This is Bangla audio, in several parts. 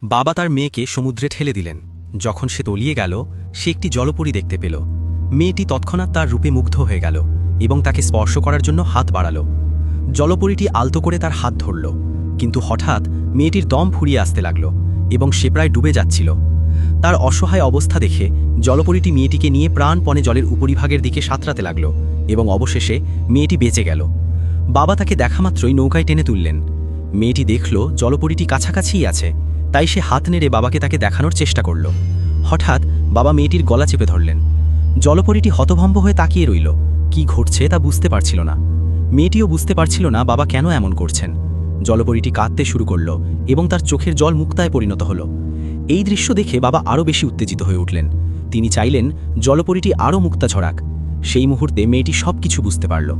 বাবা তার মেয়েকে সমুদ্রে ঠেলে দিলেন। যখন সে তলিয়ে গেল, সে একটি জলপরী দেখতে পেল। মেয়েটি তৎক্ষণাৎ তার রূপে মুগ্ধ হয়ে গেল এবং তাকে স্পর্শ করার জন্য হাত বাড়াল। জলপরীটি আলতো করে তার হাত ধরল, কিন্তু হঠাৎ মেয়েটির দম ফুরিয়ে আসতে লাগল এবং সে প্রায় ডুবে যাচ্ছিল। তার অসহায় অবস্থা দেখে জলপরীটি মেয়েটিকে নিয়ে প্রাণপণে জলের উপরিভাগের দিকে সাঁতরাতে লাগল এবং অবশেষে মেয়েটি বেঁচে গেল। বাবা তাকে দেখামাত্রই নৌকায় টেনে তুললেন। মেয়েটি দেখল জলপরীটি কাছাকাছিই আছে, তাই সে হাত নেড়ে বাবাকে তাকে দেখানোর চেষ্টা করল। হঠাৎ বাবা মেয়েটির গলা চেপে ধরলেন। জলপরীটি হতভম্ব হয়ে তাকিয়ে রইল, কি ঘটছে তা বুঝতে পারছিল না। মেয়েটিও বুঝতে পারছিল না বাবা কেন এমন করছেন। জলপরীটি কাঁদতে শুরু করল এবং তার চোখের জল মুক্তায় পরিণত হল। এই দৃশ্য দেখে বাবা আরও বেশি উত্তেজিত হয়ে উঠলেন। তিনি চাইলেন জলপরীটি আরও মুক্তা ছড়াক। সেই মুহূর্তে মেয়েটি সব কিছু বুঝতে পারল।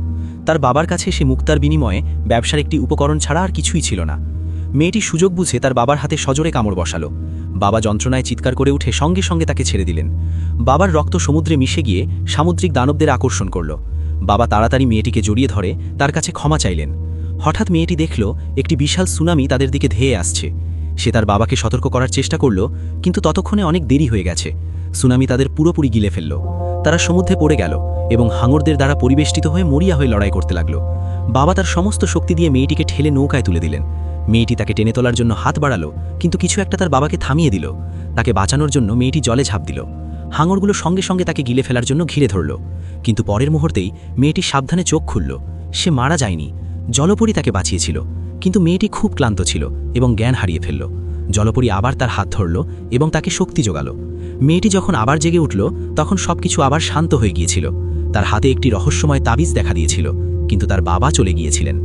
তার বাবার কাছে সে মুক্তার বিনিময়ে ব্যবসার একটি উপকরণ ছাড়া আর কিছুই ছিল না। মেয়েটি সুযোগ বুঝে তার বাবার হাতে সজোরে কামড় বসালো। বাবা যন্ত্রণায় চিৎকার করে উঠে সঙ্গে সঙ্গে তাকে ছেড়ে দিলেন। বাবার রক্ত সমুদ্রে মিশে গিয়ে সামুদ্রিক দানবদের আকর্ষণ করল। বাবা তাড়াতাড়ি মেয়েটিকে জড়িয়ে ধরে তার কাছে ক্ষমা চাইলেন। হঠাৎ মেয়েটি দেখল একটি বিশাল সুনামি তাদের দিকে ধেয়ে আসছে। সে তার বাবাকে সতর্ক করার চেষ্টা করল, কিন্তু ততক্ষণে অনেক দেরি হয়ে গেছে। সুনামি তাদের পুরোপুরি গিলে ফেলল। তারা সমুদ্রে পড়ে গেল এবং হাঙরদের দ্বারা পরিবেষ্টিত হয়ে মরিয়া হয়ে লড়াই করতে লাগল। বাবা তার সমস্ত শক্তি দিয়ে মেয়েটিকে ঠেলে নৌকায় তুলে দিলেন। মেয়েটি তাকে টেনে তোলার জন্য হাত বাড়ালো, কিন্তু কিছু একটা তার বাবাকে থামিয়ে দিল। তাকে বাঁচানোর জন্য মেয়েটি জলে ঝাঁপ দিল। হাঙরগুলো সঙ্গে সঙ্গে তাকে গিলে ফেলার জন্য ঘিরে ধরল, কিন্তু পরের মুহূর্তেই মেয়েটি সাবধানে চোখ খুলল। সে মারা যায়নি, জলপরী তাকে বাঁচিয়েছিল। কিন্তু মেয়েটি খুব ক্লান্ত ছিল এবং জ্ঞান হারিয়ে ফেলল। জলপরী আবার তার হাত ধরল এবং তাকে শক্তি জোগাল। মেয়েটি যখন আবার জেগে উঠল, তখন সবকিছু আবার শান্ত হয়ে গিয়েছিল। তার হাতে একটি রহস্যময় তাবিজ দেখা দিয়েছিল, কিন্তু তার বাবা চলে গিয়েছিলেন।